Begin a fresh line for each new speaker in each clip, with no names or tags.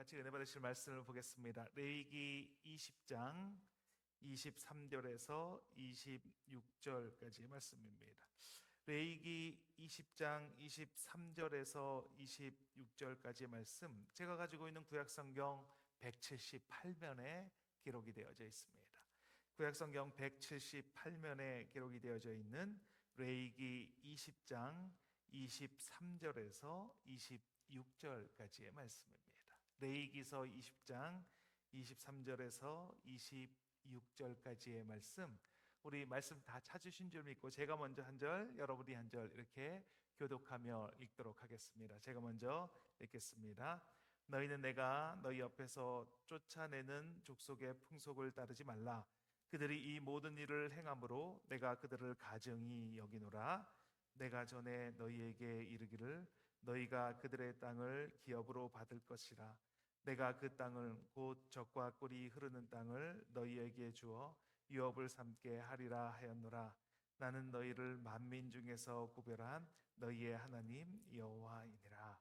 같이 은혜 받으실 말씀을 보겠습니다. 레위기 20장 23절에서 26절까지의 말씀입니다. 레위기 20장 23절에서 26절까지의 말씀, 제가 가지고 있는 구약성경 178면에 기록이 되어져 있습니다. 구약성경 178면에 기록이 되어져 있는 레위기 20장 23절에서 26절까지의 말씀입니다. 레위기서 20장 23절에서 26절까지의 말씀, 우리 말씀 다 찾으신 줄 믿고 제가 먼저 한 절, 여러분이 한 절 이렇게 교독하며 읽도록 하겠습니다. 제가 먼저 읽겠습니다. 너희는 내가 너희 옆에서 쫓아내는 족속의 풍속을 따르지 말라. 그들이 이 모든 일을 행함으로 내가 그들을 가증히 여기노라. 내가 전에 너희에게 이르기를 너희가 그들의 땅을 기업으로 받을 것이라. 내가 그 땅을 곧 젖과 꿀이 흐르는 땅을 너희에게 주어 유업을 삼게 하리라 하였노라. 나는 너희를 만민 중에서 구별한 너희의 하나님 여호와이니라.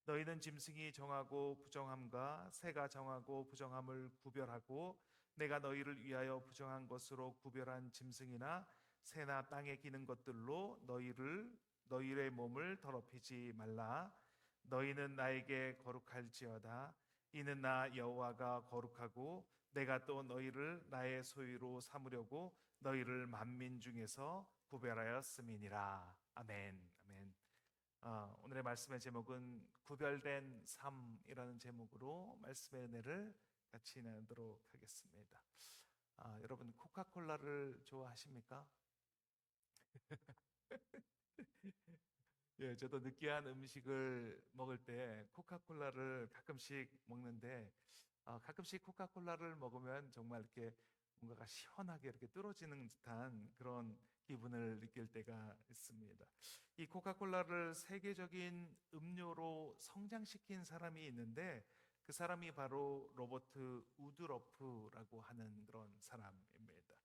너희는 짐승이 정하고 부정함과 새가 정하고 부정함을 구별하고 내가 너희를 위하여 부정한 것으로 구별한 짐승이나 새나 땅에 기는 것들로 너희의 몸을 더럽히지 말라. 너희는 나에게 거룩할지어다. 이는 나 여호와가 거룩하고 내가 또 너희를 나의 소유로 삼으려고 너희를 만민 중에서 구별하였음이니라. 아멘. 아멘. 오늘의 말씀의 제목은 구별된 삶이라는 제목으로 말씀의 은혜를 같이 나누도록 하겠습니다. 여러분 코카콜라를 좋아하십니까? 예, 저도 느끼한 음식을 먹을 때 코카콜라를 가끔씩 먹는데 가끔씩 코카콜라를 먹으면 정말 이렇게 뭔가가 시원하게 이렇게 뚫어지는 듯한 그런 기분을 느낄 때가 있습니다. 이 코카콜라를 세계적인 음료로 성장시킨 사람이 있는데 그 사람이 바로 로버트 우드러프라고 하는 그런 사람입니다.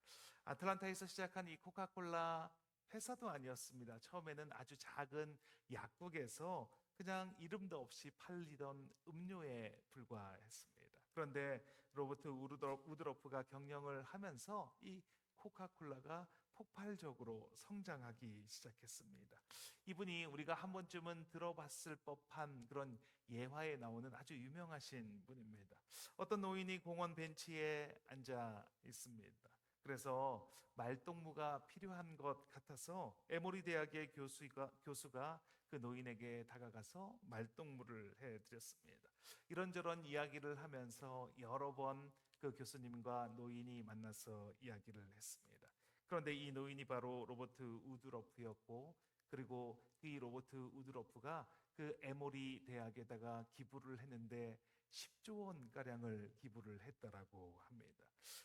아틀란타에서 시작한 이 코카콜라 회사도 아니었습니다. 처음에는 아주 작은 약국에서 그냥 이름도 없이 팔리던 음료에 불과했습니다. 그런데 로버트 우드러프가 경영을 하면서 이 코카콜라가 폭발적으로 성장하기 시작했습니다. 이분이 우리가 한 번쯤은 들어봤을 법한 그런 예화에 나오는 아주 유명하신 분입니다. 어떤 노인이 공원 벤치에 앉아 있습니다. 그래서 말동무가 필요한 것 같아서 에모리 대학의 교수가 그 노인에게 다가가서 말동무를 해드렸습니다. 이런저런 이야기를 하면서 여러 번 그 교수님과 노인이 만나서 이야기를 했습니다. 그런데 이 노인이 바로 로버트 우드러프였고, 그리고 이 로버트 우드러프가 그 에모리 대학에다가 기부를 했는데 10조 원가량을 기부를 했다라고 합니다.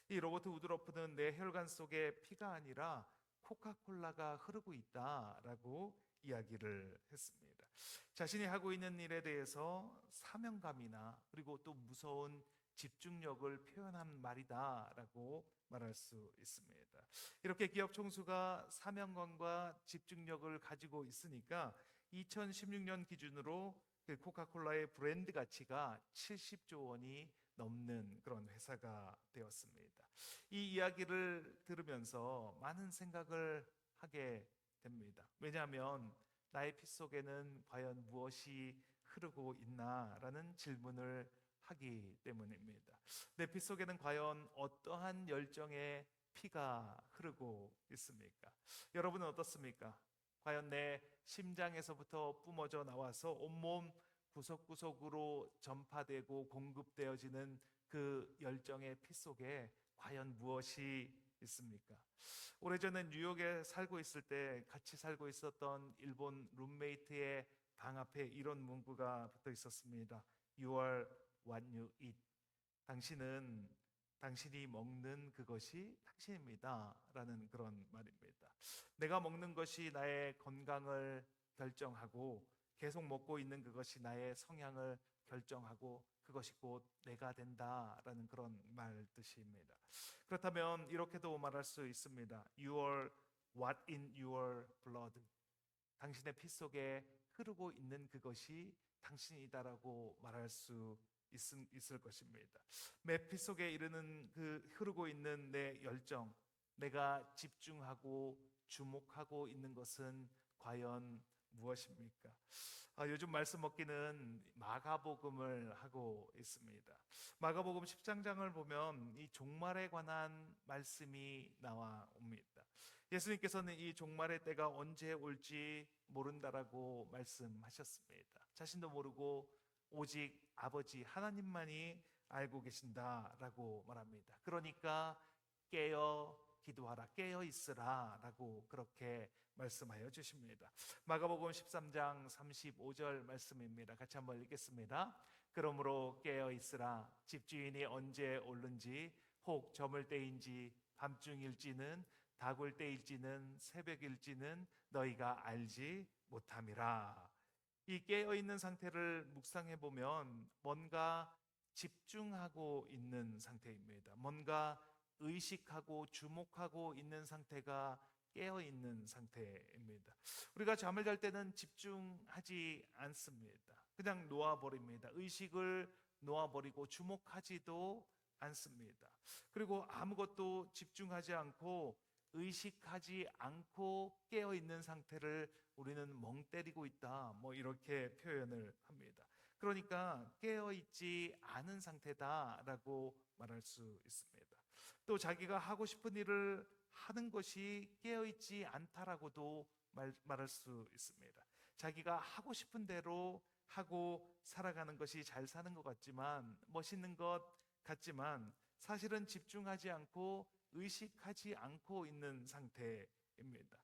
이 로버트 우드러프는 내 혈관 속에 피가 아니라 코카콜라가 흐르고 있다라고 이야기를 했습니다. 자신이 하고 있는 일에 대해서 사명감이나 그리고 또 무서운 집중력을 표현한 말이다라고 말할 수 있습니다. 이렇게 기업 총수가 사명감과 집중력을 가지고 있으니까 2016년 기준으로 그 코카콜라의 브랜드 가치가 70조 원이 넘는 그런 회사가 되었습니다. 이 이야기를 들으면서 많은 생각을 하게 됩니다. 왜냐하면 나의 피 속에는 과연 무엇이 흐르고 있나라는 질문을 하기 때문입니다. 내 피 속에는 과연 어떠한 열정의 피가 흐르고 있습니까? 여러분은 어떻습니까? 과연 내 심장에서부터 뿜어져 나와서 온몸 구석구석으로 전파되고 공급되어지는 그 열정의 피 속에 과연 무엇이 있습니까? 오래전에 뉴욕에 살고 있을 때 같이 살고 있었던 일본 룸메이트의 방 앞에 이런 문구가 붙어 있었습니다. You are what you eat. 당신이 먹는 그것이 당신입니다. 라는 그런 말입니다. 내가 먹는 것이 나의 건강을 결정하고 계속 먹고 있는 그것이 나의 성향을 결정하고 그것이 곧 내가 된다라는 그런 말 뜻입니다. 그렇다면 이렇게도 말할 수 있습니다. You are what in your blood. 당신의 피 속에 흐르고 있는 그것이 당신이다라고 말할 수 있을 것입니다. 매피 속에 이르는 흐르고 있는 내 열정, 내가 집중하고 주목하고 있는 것은 과연 무엇입니까? 요즘 말씀 먹기는 마가복음을 하고 있습니다. 마가복음 10장을 보면 이 종말에 관한 말씀이 나와 옵니다. 예수님께서는 이 종말의 때가 언제 올지 모른다라고 말씀하셨습니다. 자신도 모르고 오직 아버지 하나님만이 알고 계신다라고 말합니다. 그러니까 깨어 기도하라, 깨어 있으라 라고 그렇게 말씀하여 주십니다. 마가복음 13장 35절 말씀입니다. 같이 한번 읽겠습니다. 그러므로 깨어 있으라, 집주인이 언제 오는지, 혹 저물 때인지 밤중일지는 다굴 때일지는 새벽일지는 너희가 알지 못함이라. 이 깨어 있는 상태를 묵상해 보면 뭔가 집중하고 있는 상태입니다. 뭔가 의식하고 주목하고 있는 상태가 깨어 있는 상태입니다. 우리가 잠을 잘 때는 집중하지 않습니다. 그냥 놓아버립니다. 의식을 놓아버리고 주목하지도 않습니다. 그리고 아무것도 집중하지 않고 의식하지 않고 깨어 있는 상태를 우리는 멍 때리고 있다, 뭐 이렇게 표현을 합니다. 그러니까 깨어 있지 않은 상태다라고 말할 수 있습니다. 또 자기가 하고 싶은 일을 하는 것이 깨어 있지 않다라고도 말할 수 있습니다. 자기가 하고 싶은 대로 하고 살아가는 것이 잘 사는 것 같지만, 멋있는 것 같지만 사실은 집중하지 않고 의식하지 않고 있는 상태입니다.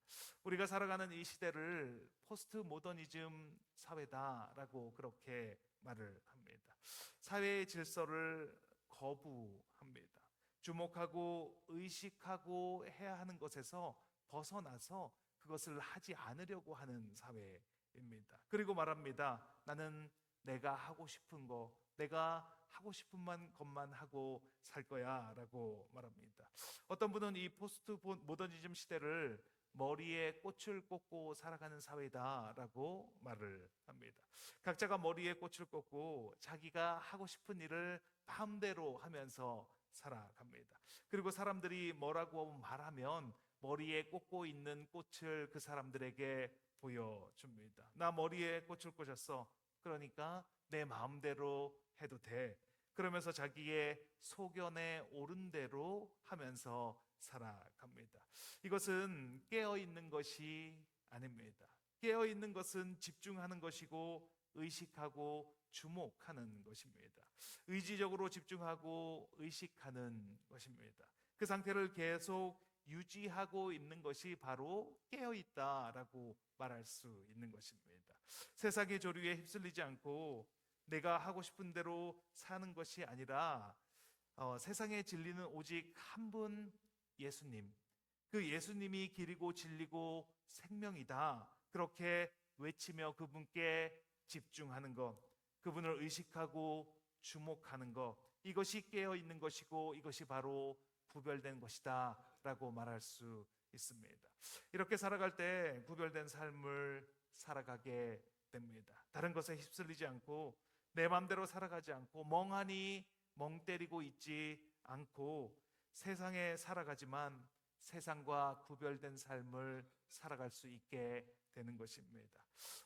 우리가 살아가는 이 시대를 포스트 모더니즘 사회다라고 그렇게 말을 합니다. 사회의 질서를 거부합니다. 주목하고 의식하고 해야 하는 것에서 벗어나서 그것을 하지 않으려고 하는 사회입니다. 그리고 말합니다. 나는 내가 하고 싶은 거, 내가 하고 싶은 것만 하고 살 거야 라고 말합니다. 어떤 분은 이 포스트 모더니즘 시대를 머리에 꽃을 꽂고 살아가는 사회다라고 말을 합니다. 각자가 머리에 꽃을 꽂고 자기가 하고 싶은 일을 마음대로 하면서 살아갑니다. 그리고 사람들이 뭐라고 말하면 머리에 꽂고 있는 꽃을 그 사람들에게 보여줍니다. 나 머리에 꽃을 꽂았어. 그러니까 내 마음대로 해도 돼. 그러면서 자기의 소견에 옳은 대로 하면서 살아갑니다. 이것은 깨어 있는 것이 아닙니다. 깨어 있는 것은 집중하는 것이고 의식하고 주목하는 것입니다. 의지적으로 집중하고 의식하는 것입니다. 그 상태를 계속 유지하고 있는 것이 바로 깨어 있다라고 말할 수 있는 것입니다. 세상의 조류에 휩쓸리지 않고 내가 하고 싶은 대로 사는 것이 아니라 세상의 진리는 오직 한 분, 예수님. 그 예수님이 길이고 진리고 생명이다. 그렇게 외치며 그분께 집중하는 것, 그분을 의식하고 주목하는 것, 이것이 깨어 있는 것이고 이것이 바로 구별된 것이다 라고 말할 수 있습니다. 이렇게 살아갈 때 구별된 삶을 살아가게 됩니다. 다른 것에 휩쓸리지 않고 내 마음대로 살아가지 않고 멍하니 멍 때리고 있지 않고 세상에 살아가지만 세상과 구별된 삶을 살아갈 수 있게 되는 것입니다.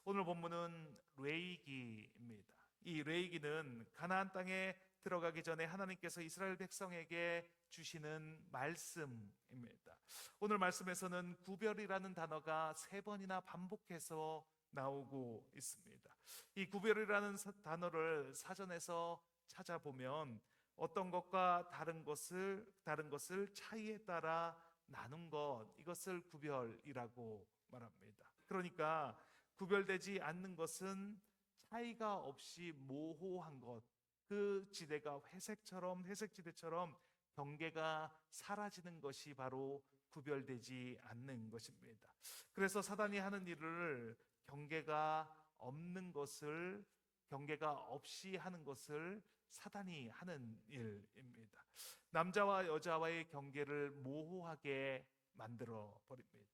오늘 본문은 레위기입니다. 이 레위기는 가나안 땅에 들어가기 전에 하나님께서 이스라엘 백성에게 주시는 말씀입니다. 오늘 말씀에서는 구별이라는 단어가 3번이나 반복해서 나오고 있습니다. 이 구별이라는 단어를 사전에서 찾아보면 어떤 것과 다른 것을 차이에 따라 나눈 것, 이것을 구별이라고 말합니다. 그러니까 구별되지 않는 것은 차이가 없이 모호한 것, 그 지대가 회색 지대처럼 경계가 사라지는 것이 바로 구별되지 않는 것입니다. 그래서 사단이 하는 일을 경계가 없이 하는 것을 사단이 하는 일입니다. 남자와 여자와의 경계를 모호하게 만들어 버립니다.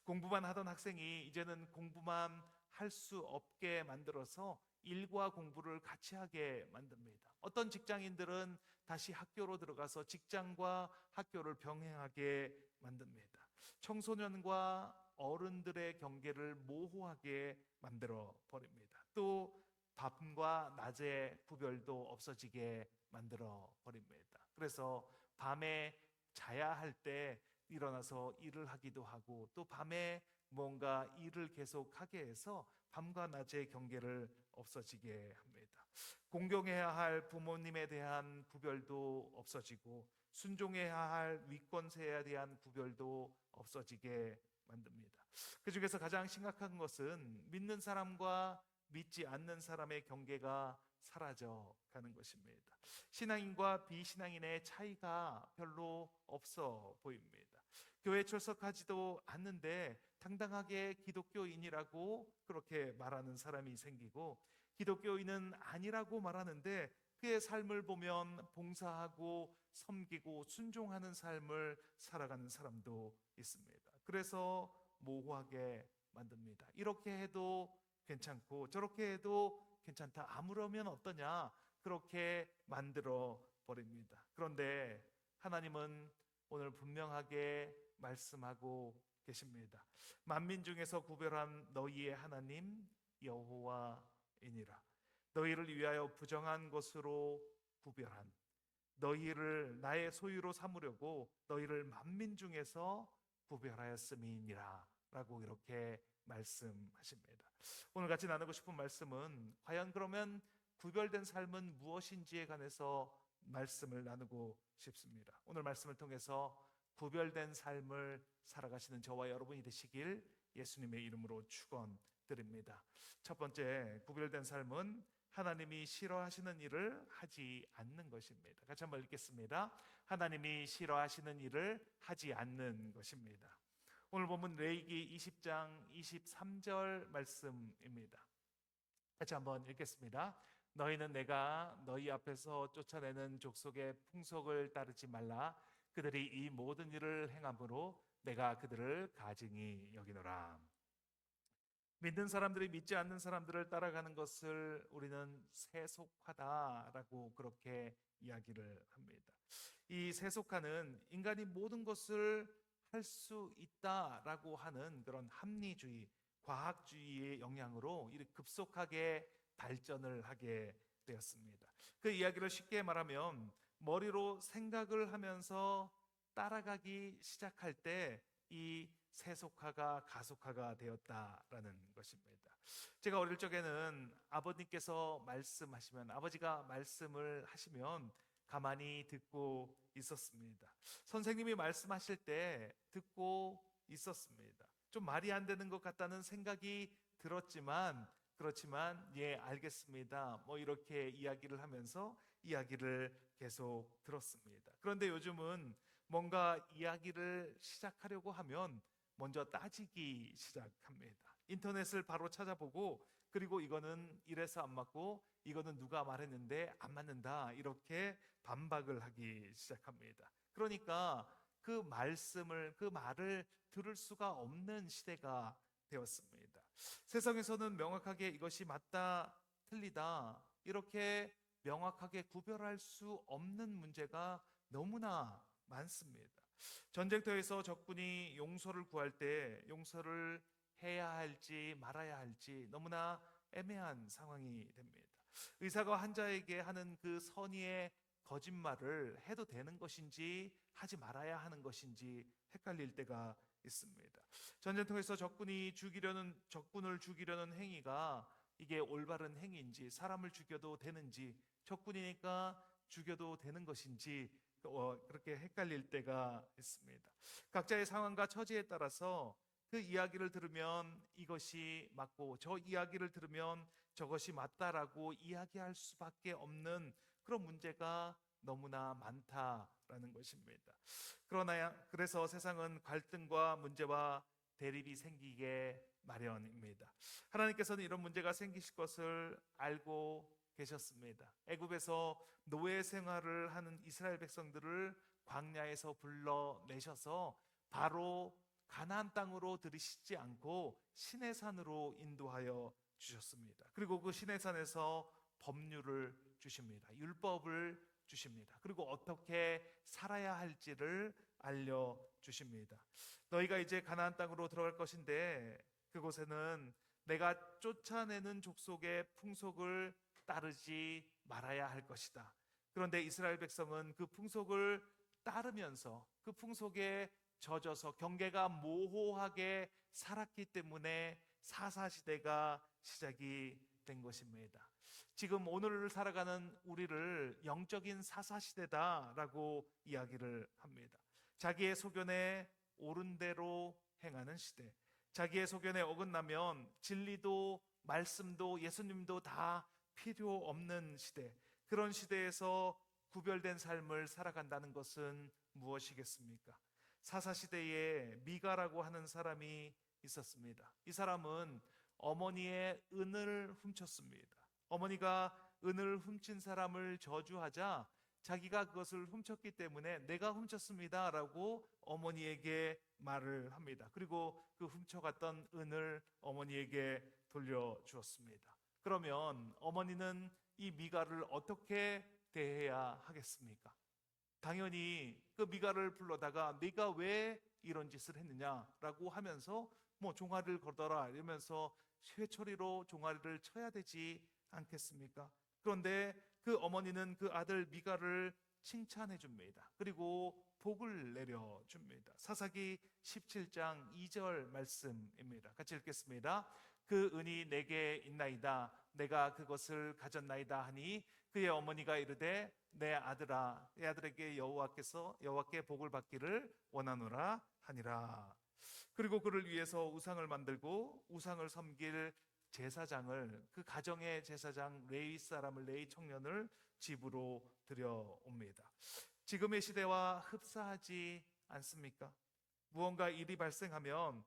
공부만 하던 학생이 이제는 공부만 할 수 없게 만들어서 일과 공부를 같이 하게 만듭니다. 어떤 직장인들은 다시 학교로 들어가서 직장과 학교를 병행하게 만듭니다. 청소년과 어른들의 경계를 모호하게 만들어 버립니다. 또 밤과 낮의 구별도 없어지게 만들어 버립니다. 그래서 밤에 자야 할 때 일어나서 일을 하기도 하고, 또 밤에 뭔가 일을 계속하게 해서 밤과 낮의 경계를 없어지게 합니다. 공경해야 할 부모님에 대한 구별도 없어지고, 순종해야 할 위권세에 대한 구별도 없어지게 만듭니다. 그 중에서 가장 심각한 것은 믿는 사람과 믿지 않는 사람의 경계가 사라져 가는 것입니다. 신앙인과 비신앙인의 차이가 별로 없어 보입니다. 교회 출석하지도 않는데 당당하게 기독교인이라고 그렇게 말하는 사람이 생기고, 기독교인은 아니라고 말하는데 그의 삶을 보면 봉사하고 섬기고 순종하는 삶을 살아가는 사람도 있습니다. 그래서 모호하게 만듭니다. 이렇게 해도 괜찮고 저렇게 해도 괜찮다, 아무러면 어떠냐, 그렇게 만들어 버립니다. 그런데 하나님은 오늘 분명하게 말씀하고 계십니다. 만민 중에서 구별한 너희의 하나님 여호와이니라. 너희를 위하여 부정한 것으로 구별한, 너희를 나의 소유로 삼으려고 너희를 만민 중에서 구별하였음이니라 라고 이렇게 말씀하십니다. 오늘 같이 나누고 싶은 말씀은 과연 그러면 구별된 삶은 무엇인지에 관해서 말씀을 나누고 싶습니다. 오늘 말씀을 통해서 구별된 삶을 살아가시는 저와 여러분이 되시길 예수님의 이름으로 축원드립니다. 첫 번째, 구별된 삶은 하나님이 싫어하시는 일을 하지 않는 것입니다. 같이 한번 읽겠습니다. 하나님이 싫어하시는 일을 하지 않는 것입니다. 오늘 본문 레위기 20장 23절 말씀입니다. 같이 한번 읽겠습니다. 너희는 내가 너희 앞에서 쫓아내는 족속의 풍속을 따르지 말라. 그들이 이 모든 일을 행함으로 내가 그들을 가증히 여기노라. 믿는 사람들이 믿지 않는 사람들을 따라가는 것을 우리는 세속화다라고 그렇게 이야기를 합니다. 이 세속화는 인간이 모든 것을 할 수 있다라고 하는 그런 합리주의, 과학주의의 영향으로 이렇게 급속하게 발전을 하게 되었습니다. 그 이야기를 쉽게 말하면 머리로 생각을 하면서 따라가기 시작할 때 이 세속화가 가속화가 되었다라는 것입니다. 제가 어릴 적에는 아버님께서 말씀하시면, 아버지가 말씀을 하시면 가만히 듣고 있었습니다. 선생님이 말씀하실 때 듣고 있었습니다. 좀 말이 안 되는 것 같다는 생각이 들었지만, 그렇지만 예, 알겠습니다, 뭐 이렇게 이야기를 하면서 이야기를 계속 들었습니다. 그런데 요즘은 뭔가 이야기를 시작하려고 하면 먼저 따지기 시작합니다. 인터넷을 바로 찾아보고, 그리고 이거는 이래서 안 맞고 이거는 누가 말했는데 안 맞는다, 이렇게 반박을 하기 시작합니다. 그러니까 그 말씀을, 그 말을 들을 수가 없는 시대가 되었습니다. 세상에서는 명확하게 이것이 맞다, 틀리다, 이렇게 명확하게 구별할 수 없는 문제가 너무나 많습니다. 전쟁터에서 적군이 용서를 구할 때 용서를 해야 할지 말아야 할지 너무나 애매한 상황이 됩니다. 의사가 환자에게 하는 그 선의의 거짓말을 해도 되는 것인지 하지 말아야 하는 것인지 헷갈릴 때가 있습니다. 전쟁터에서 적군을 죽이려는 행위가 이게 올바른 행위인지, 사람을 죽여도 되는지, 적군이니까 죽여도 되는 것인지 그렇게 헷갈릴 때가 있습니다. 각자의 상황과 처지에 따라서 그 이야기를 들으면 이것이 맞고 저 이야기를 들으면 저것이 맞다라고 이야기할 수밖에 없는 그런 문제가 너무나 많다라는 것입니다. 그래서 세상은 갈등과 문제와 대립이 생기게 마련입니다. 하나님께서는 이런 문제가 생기실 것을 알고 계셨습니다. 애굽에서 노예 생활을 하는 이스라엘 백성들을 광야에서 불러내셔서 바로 가나안 땅으로 들이시지 않고 시내산으로 인도하여 주셨습니다. 그리고 그 시내산에서 법률을 주십니다. 율법을 주십니다. 그리고 어떻게 살아야 할지를 알려주십니다. 너희가 이제 가나안 땅으로 들어갈 것인데 그곳에는 내가 쫓아내는 족속의 풍속을 따르지 말아야 할 것이다. 그런데 이스라엘 백성은 그 풍속을 따르면서 그 풍속에 젖어서 경계가 모호하게 살았기 때문에 사사시대가 시작이 된 것입니다. 지금 오늘을 살아가는 우리를 영적인 사사시대다라고 이야기를 합니다. 자기의 소견에 옳은 대로 행하는 시대, 자기의 소견에 어긋나면 진리도 말씀도 예수님도 다 필요 없는 시대, 그런 시대에서 구별된 삶을 살아간다는 것은 무엇이겠습니까? 사사시대에 미가라고 하는 사람이 있었습니다. 이 사람은 어머니의 은을 훔쳤습니다. 어머니가 은을 훔친 사람을 저주하자 자기가 그것을 훔쳤기 때문에 내가 훔쳤습니다 라고 어머니에게 말을 합니다. 그리고 그 훔쳐갔던 은을 어머니에게 돌려주었습니다. 그러면 어머니는 이 미가를 어떻게 대해야 하겠습니까? 당연히 그 미가를 불러다가 네가 왜 이런 짓을 했느냐라고 하면서 뭐 종아리를 걸어라 이러면서 회초리로 종아리를 쳐야 되지 않겠습니까? 그런데 그 어머니는 그 아들 미가를 칭찬해 줍니다. 그리고 복을 내려 줍니다. 사사기 17장 2절 말씀입니다. 같이 읽겠습니다. 그 은이 내게 있나이다. 내가 그것을 가졌나이다 하니 그의 어머니가 이르되 내 아들아, 내 아들에게 여호와께 복을 받기를 원하노라 하니라. 그리고 그를 위해서 우상을 만들고 우상을 섬길 제사장을, 그 가정의 제사장 레위 사람을, 레위 청년을 집으로 들여옵니다. 지금의 시대와 흡사하지 않습니까? 무언가 일이 발생하면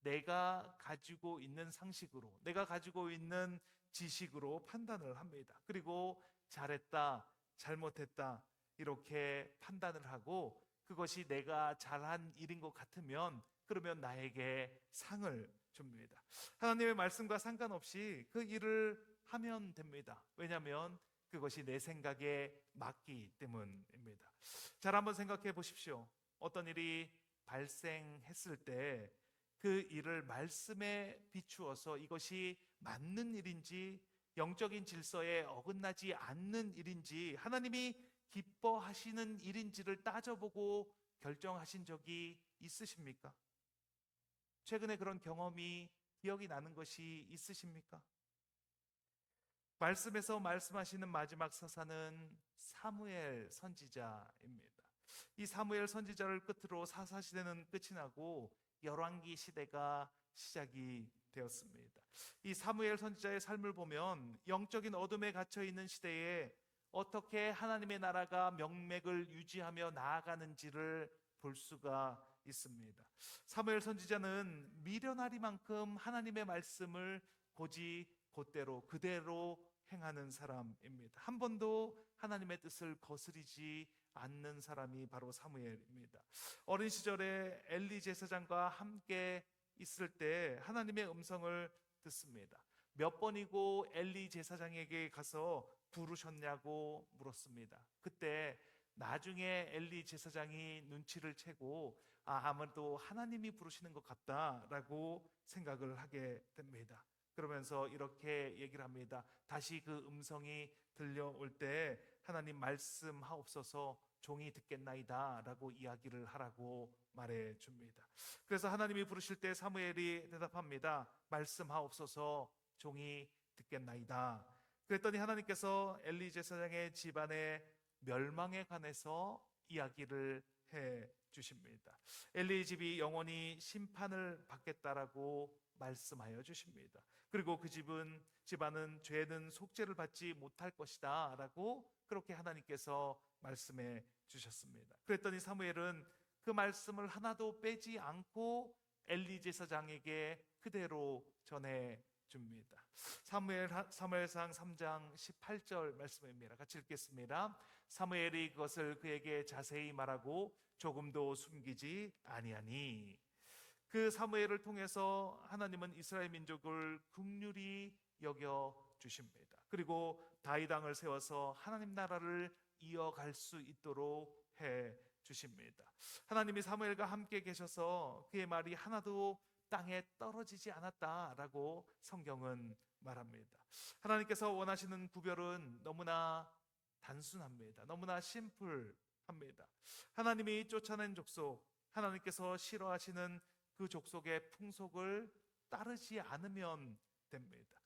내가 가지고 있는 상식으로, 내가 가지고 있는 지식으로 판단을 합니다. 그리고 잘했다, 잘못했다 이렇게 판단을 하고 그것이 내가 잘한 일인 것 같으면 그러면 나에게 상을 줍니다. 하나님의 말씀과 상관없이 그 일을 하면 됩니다. 왜냐하면 그것이 내 생각에 맞기 때문입니다. 잘 한번 생각해 보십시오. 어떤 일이 발생했을 때 그 일을 말씀에 비추어서 이것이 맞는 일인지, 영적인 질서에 어긋나지 않는 일인지, 하나님이 기뻐하시는 일인지를 따져보고 결정하신 적이 있으십니까? 최근에 그런 경험이 기억이 나는 것이 있으십니까? 말씀에서 말씀하시는 마지막 서사는 사무엘 선지자입니다. 이 사무엘 선지자를 끝으로 사사시대는 끝이 나고 열왕기 시대가 시작이 되었습니다. 이 사무엘 선지자의 삶을 보면 영적인 어둠에 갇혀 있는 시대에 어떻게 하나님의 나라가 명맥을 유지하며 나아가는지를 볼 수가 있습니다. 사무엘 선지자는 미련하리만큼 하나님의 말씀을 곧대로 그대로 행하는 사람입니다. 한 번도 하나님의 뜻을 거스리지 않는 사람이 바로 사무엘입니다. 어린 시절에 엘리 제사장과 함께 있을 때 하나님의 음성을 듣습니다. 몇 번이고 엘리 제사장에게 가서 부르셨냐고 물었습니다. 그때 나중에 엘리 제사장이 눈치를 채고 아무래도 하나님이 부르시는 것 같다라고 생각을 하게 됩니다. 그러면서 이렇게 얘기를 합니다. 다시 그 음성이 들려올 때 하나님 말씀하옵소서, 종이 듣겠나이다 라고 이야기를 하라고 말해 줍니다. 그래서 하나님이 부르실 때 사무엘이 대답합니다. 말씀하옵소서, 종이 듣겠나이다. 그랬더니 하나님께서 엘리 제사장의 집안의 멸망에 관해서 이야기를 해 주십니다. 엘리의 집이 영원히 심판을 받겠다라고 말씀하여 주십니다. 그리고 그 집안은 죄는 속죄를 받지 못할 것이다 라고 그렇게 하나님께서 말씀해 주셨습니다. 그랬더니 사무엘은 그 말씀을 하나도 빼지 않고 엘리 제사장에게 그대로 전해 줍니다. 사무엘상 3장 18절 말씀입니다. 같이 읽겠습니다. 사무엘이 그것을 그에게 자세히 말하고 조금도 숨기지 아니하니. 그 사무엘을 통해서 하나님은 이스라엘 민족을 긍휼히 여겨 주십니다. 그리고 다윗 왕을 세워서 하나님 나라를 이어갈 수 있도록 해 주십니다. 하나님이 사무엘과 함께 계셔서 그의 말이 하나도 땅에 떨어지지 않았다라고 성경은 말합니다. 하나님께서 원하시는 구별은 너무나 단순합니다. 너무나 심플합니다. 하나님이 쫓아낸 족속, 하나님께서 싫어하시는 그 족속의 풍속을 따르지 않으면 됩니다.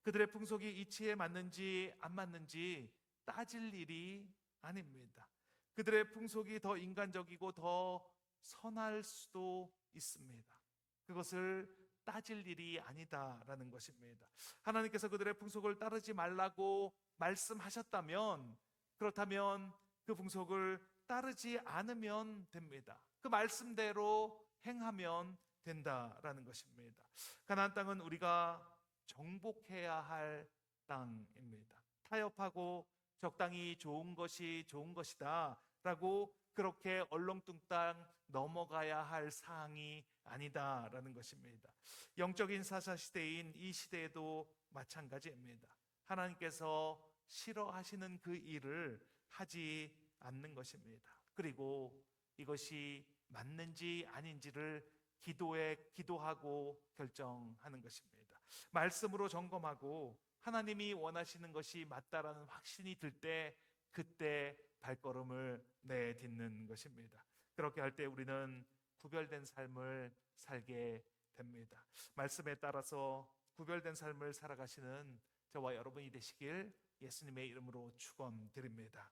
그들의 풍속이 이치에 맞는지 안 맞는지 따질 일이 아닙니다. 그들의 풍속이 더 인간적이고 더 선할 수도 있습니다. 그것을 따질 일이 아니다라는 것입니다. 하나님께서 그들의 풍속을 따르지 말라고 말씀하셨다면, 그렇다면 그 풍속을 따르지 않으면 됩니다. 그 말씀대로 행하면 된다라는 것입니다. 가나안 땅은 우리가 정복해야 할 땅입니다. 타협하고 적당히 좋은 것이 좋은 것이다 라고 그렇게 얼렁뚱땅 넘어가야 할 사항이 아니다라는 것입니다. 영적인 사사시대인 이 시대에도 마찬가지입니다. 하나님께서 싫어하시는 그 일을 하지 않는 것입니다. 그리고 이것이 맞는지 아닌지를 기도하고 결정하는 것입니다. 말씀으로 점검하고 하나님이 원하시는 것이 맞다라는 확신이 들 때, 그때 발걸음을 내딛는 것입니다. 그렇게 할 때 우리는 구별된 삶을 살게 됩니다. 말씀에 따라서 구별된 삶을 살아가시는 저와 여러분이 되시길 예수님의 이름으로 축원드립니다.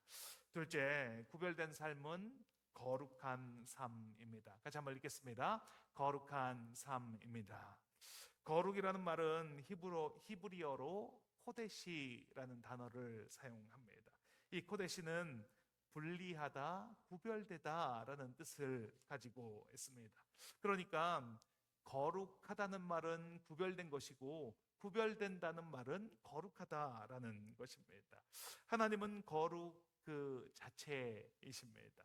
둘째, 구별된 삶은 거룩한 삶입니다. 같이 한번 읽겠습니다. 거룩한 삶입니다. 거룩이라는 말은 히브리어로 코데시라는 단어를 사용합니다. 이 코데시는 분리하다, 구별되다라는 뜻을 가지고 있습니다. 그러니까 거룩하다는 말은 구별된 것이고 구별된다는 말은 거룩하다라는 것입니다. 하나님은 거룩 그 자체이십니다.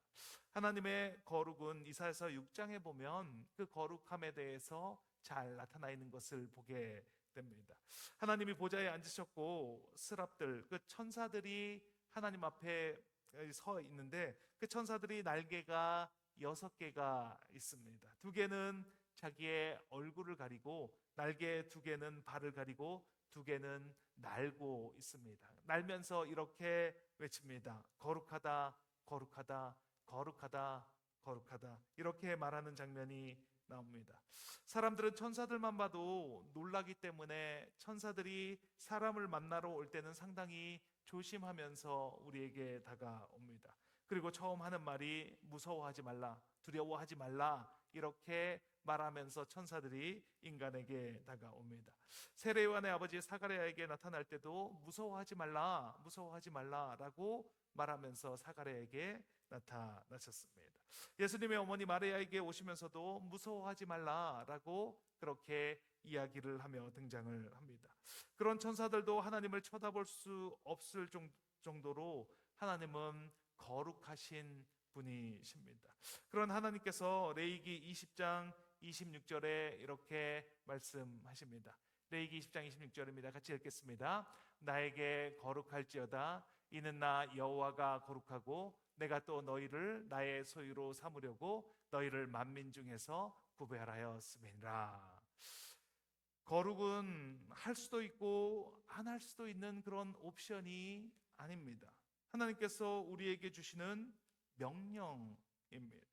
하나님의 거룩은 이사야서 6장에 보면 그 거룩함에 대해서 잘 나타나 있는 것을 보게 됩니다. 하나님이 보좌에 앉으셨고 스랍들, 그 천사들이 하나님 앞에 서 있는데 그 천사들이 날개가 6개가 있습니다. 2개는 자기의 얼굴을 가리고 날개 2개는 발을 가리고 2개는 날고 있습니다. 날면서 이렇게 외칩니다. 거룩하다, 거룩하다, 거룩하다, 거룩하다. 이렇게 말하는 장면이 나옵니다. 사람들은 천사들만 봐도 놀라기 때문에 천사들이 사람을 만나러 올 때는 상당히 조심하면서 우리에게 다가옵니다. 그리고 처음 하는 말이 무서워하지 말라, 두려워하지 말라, 이렇게 말하면서 천사들이 인간에게 다가옵니다. 세례요한의 아버지 사가랴에게 나타날 때도 무서워하지 말라, 무서워하지 말라라고 말하면서 사가랴에게 나타나셨습니다. 예수님의 어머니 마리아에게 오시면서도 무서워하지 말라라고 그렇게 이야기를 하며 등장을 합니다. 그런 천사들도 하나님을 쳐다볼 수 없을 정도로 하나님은 거룩하신 분이십니다. 그런 하나님께서 레위기 20장 26절에 이렇게 말씀하십니다. 레위기 20장 26절입니다. 같이 읽겠습니다. 나에게 거룩할지어다. 이는 나 여호와가 거룩하고 내가 또 너희를 나의 소유로 삼으려고 너희를 만민 중에서 구별하였음이니라. 거룩은 할 수도 있고 안 할 수도 있는 그런 옵션이 아닙니다. 하나님께서 우리에게 주시는 명령입니다.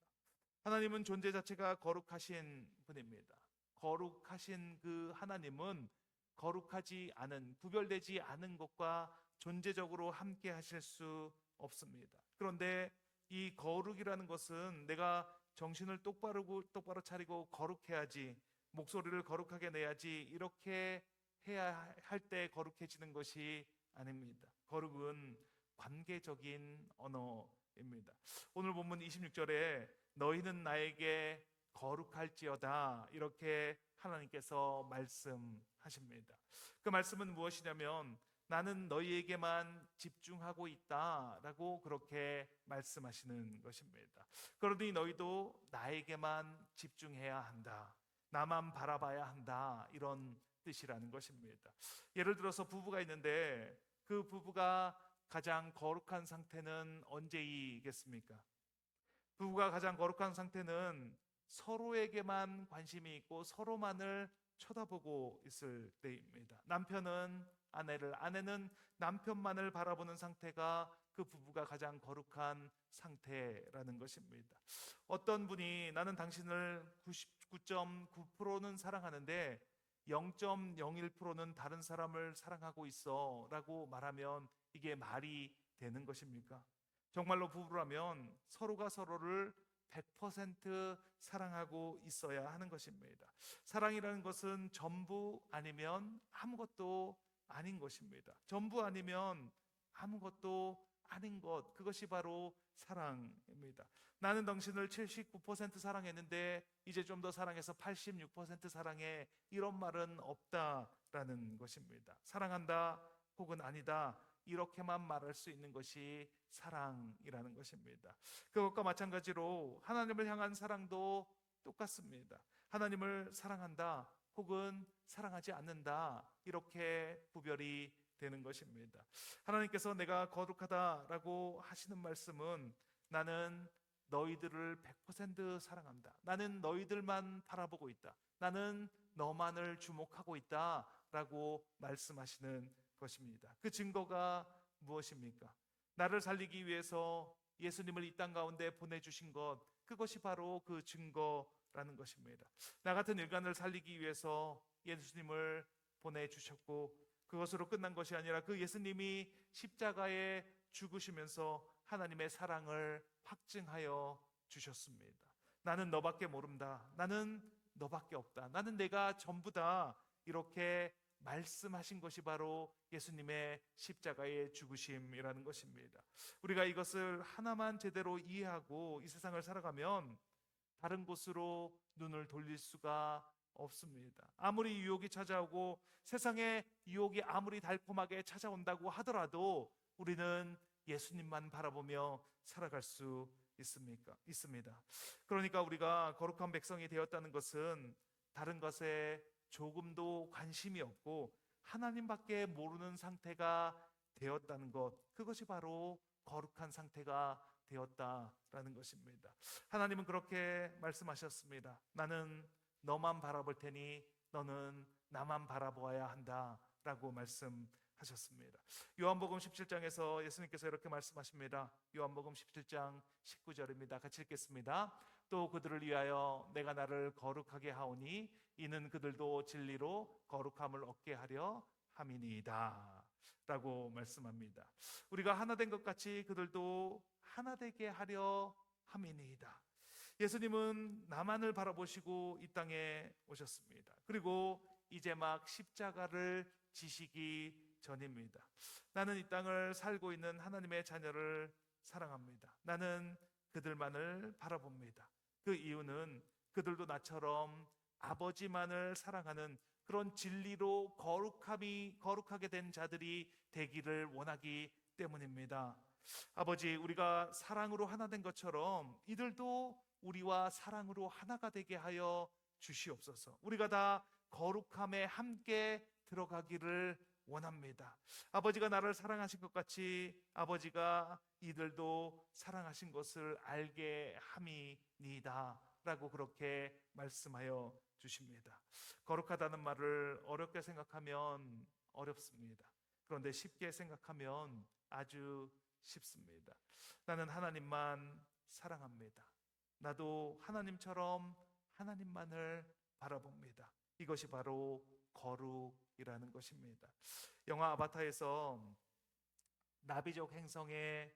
하나님은 존재 자체가 거룩하신 분입니다. 거룩하신 그 하나님은 거룩하지 않은, 구별되지 않은 것과 존재적으로 함께 하실 수 없습니다. 그런데 이 거룩이라는 것은 내가 정신을 똑바로 차리고 거룩해야지, 목소리를 거룩하게 내야지, 이렇게 해야 할 때 거룩해지는 것이 아닙니다. 거룩은 관계적인 언어입니다. 오늘 본문 26절에 너희는 나에게 거룩할지어다, 이렇게 하나님께서 말씀하십니다. 그 말씀은 무엇이냐면 나는 너희에게만 집중하고 있다라고 그렇게 말씀하시는 것입니다. 그러니 너희도 나에게만 집중해야 한다, 나만 바라봐야 한다, 이런 뜻이라는 것입니다. 예를 들어서 부부가 있는데 그 부부가 가장 거룩한 상태는 언제이겠습니까? 부부가 가장 거룩한 상태는 서로에게만 관심이 있고 서로만을 쳐다보고 있을 때입니다. 남편은 아내를, 아내는 남편만을 바라보는 상태가 그 부부가 가장 거룩한 상태라는 것입니다. 어떤 분이 나는 당신을 99.9%는 사랑하는데 0.01%는 다른 사람을 사랑하고 있어 라고 말하면 이게 말이 되는 것입니까? 정말로 부부라면 서로가 서로를 100% 사랑하고 있어야 하는 것입니다. 사랑이라는 것은 전부 아니면 아무것도 아닌 것입니다. 전부 아니면 아무것도 아닌 것, 그것이 바로 사랑입니다. 나는 당신을 79% 사랑했는데 이제 좀 더 사랑해서 86% 사랑해, 이런 말은 없다라는 것입니다. 사랑한다 혹은 아니다, 이렇게만 말할 수 있는 것이 사랑이라는 것입니다. 그것과 마찬가지로 하나님을 향한 사랑도 똑같습니다. 하나님을 사랑한다 혹은 사랑하지 않는다, 이렇게 구별이 되는 것입니다. 하나님께서 내가 거룩하다라고 하시는 말씀은 나는 너희들을 100% 사랑한다, 나는 너희들만 바라보고 있다, 나는 너만을 주목하고 있다 라고 말씀하시는 것입니다. 그 증거가 무엇입니까? 나를 살리기 위해서 예수님을 이 땅 가운데 보내주신 것, 그것이 바로 그 증거라는 것입니다. 나 같은 인간을 살리기 위해서 예수님을 보내주셨고, 그것으로 끝난 것이 아니라 그 예수님이 십자가에 죽으시면서 하나님의 사랑을 확증하여 주셨습니다. 나는 너밖에 모른다, 나는 너밖에 없다, 나는 내가 전부다, 이렇게 말씀하신 것이 바로 예수님의 십자가의 죽으심이라는 것입니다. 우리가 이것을 하나만 제대로 이해하고 이 세상을 살아가면 다른 곳으로 눈을 돌릴 수가 없습니다. 아무리 유혹이 찾아오고 세상에 유혹이 아무리 달콤하게 찾아온다고 하더라도 우리는 예수님만 바라보며 살아갈 수 있습니다. 그러니까 우리가 거룩한 백성이 되었다는 것은 다른 것에 조금도 관심이 없고 하나님밖에 모르는 상태가 되었다는 것, 그것이 바로 거룩한 상태가 되었다라는 것입니다. 하나님은 그렇게 말씀하셨습니다. 나는 너만 바라볼 테니 너는 나만 바라보아야 한다라고 말씀하셨습니다. 요한복음 17장에서 예수님께서 이렇게 말씀하십니다. 요한복음 17장 19절입니다. 같이 읽겠습니다. 또 그들을 위하여 내가 나를 거룩하게 하오니 이는 그들도 진리로 거룩함을 얻게 하려 함이니이다 라고 말씀합니다. 우리가 하나 된 것 같이 그들도 하나 되게 하려 함이니이다. 예수님은 나만을 바라보시고 이 땅에 오셨습니다. 그리고 이제 막 십자가를 지시기 전입니다. 나는 이 땅을 살고 있는 하나님의 자녀를 사랑합니다. 나는 그들만을 바라봅니다. 그 이유는 그들도 나처럼 아버지만을 사랑하는 그런 진리로 거룩하게 된 자들이 되기를 원하기 때문입니다. 아버지, 우리가 사랑으로 하나 된 것처럼 이들도 우리와 사랑으로 하나가 되게 하여 주시옵소서. 우리가 다 거룩함에 함께 들어가기를 원합니다. 아버지가 나를 사랑하신 것 같이 아버지가 이들도 사랑하신 것을 알게 함이니이다 라고 그렇게 말씀하여 주십니다. 거룩하다는 말을 어렵게 생각하면 어렵습니다. 그런데 쉽게 생각하면 아주 쉽습니다. 나는 하나님만 사랑합니다. 나도 하나님처럼 하나님만을 바라봅니다. 이것이 바로 거룩이라는 것입니다. 영화 아바타에서 나비족 행성의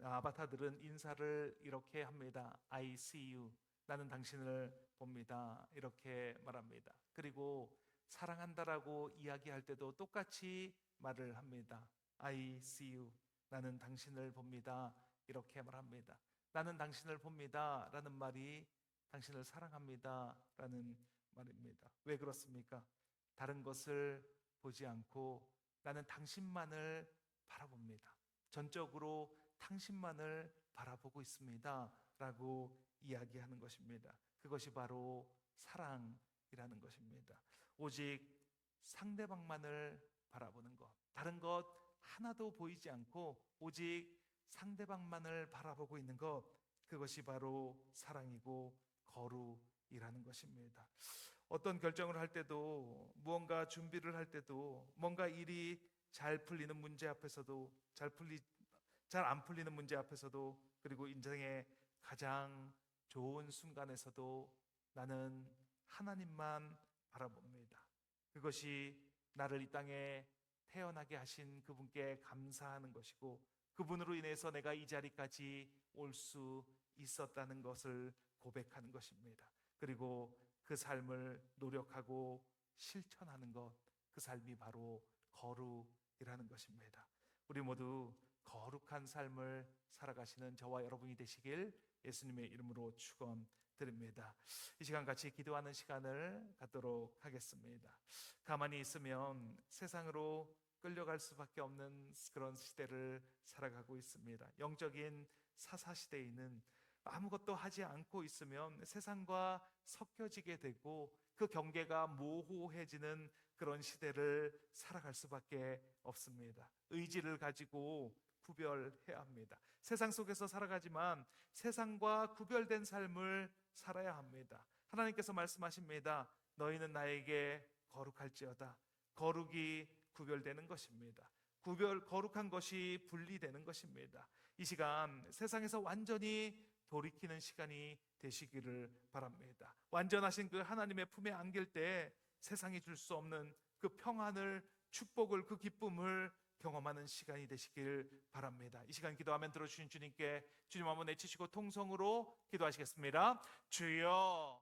아바타들은 인사를 이렇게 합니다. I see you. 나는 당신을 봅니다. 이렇게 말합니다. 그리고 사랑한다라고 이야기할 때도 똑같이 말을 합니다. I see you. 나는 당신을 봅니다. 이렇게 말합니다. 나는 당신을 봅니다 라는 말이 당신을 사랑합니다 라는 말입니다. 왜 그렇습니까? 다른 것을 보지 않고 나는 당신만을 바라봅니다. 전적으로 당신만을 바라보고 있습니다 라고 이야기하는 것입니다. 그것이 바로 사랑이라는 것입니다. 오직 상대방만을 바라보는 것, 다른 것 하나도 보이지 않고 오직 상대방만을 바라보고 있는 것, 그것이 바로 사랑이고 거룩이라는 것입니다. 어떤 결정을 할 때도, 무언가 준비를 할 때도, 뭔가 일이 잘 풀리는 문제 앞에서도, 잘 안 풀리는 문제 앞에서도, 그리고 인생의 가장 좋은 순간에서도 나는 하나님만 바라봅니다. 그것이 나를 이 땅에 태어나게 하신 그분께 감사하는 것이고, 그분으로 인해서 내가 이 자리까지 올 수 있었다는 것을 고백하는 것입니다. 그리고 그 삶을 노력하고 실천하는 것, 그 삶이 바로 거룩이라는 것입니다. 우리 모두 거룩한 삶을 살아가시는 저와 여러분이 되시길 예수님의 이름으로 축원드립니다. 이 시간 같이 기도하는 시간을 갖도록 하겠습니다. 가만히 있으면 세상으로 끌려갈 수밖에 없는 그런 시대를 살아가고 있습니다. 영적인 사사시대에는 아무것도 하지 않고 있으면 세상과 섞여지게 되고 그 경계가 모호해지는 그런 시대를 살아갈 수밖에 없습니다. 의지를 가지고 구별해야 합니다. 세상 속에서 살아가지만 세상과 구별된 삶을 살아야 합니다. 하나님께서 말씀하십니다. 너희는 나에게 거룩할지어다. 거룩이 구별되는 것입니다. 거룩한 것이 분리되는 것입니다. 이 시간 세상에서 완전히 돌이키는 시간이 되시기를 바랍니다. 완전하신 그 하나님의 품에 안길 때 세상이 줄 수 없는 그 평안을, 축복을, 그 기쁨을 경험하는 시간이 되시길 바랍니다. 이 시간 기도하면 들어주신 주님께 주님 한번 내치시고 통성으로 기도하시겠습니다. 주여.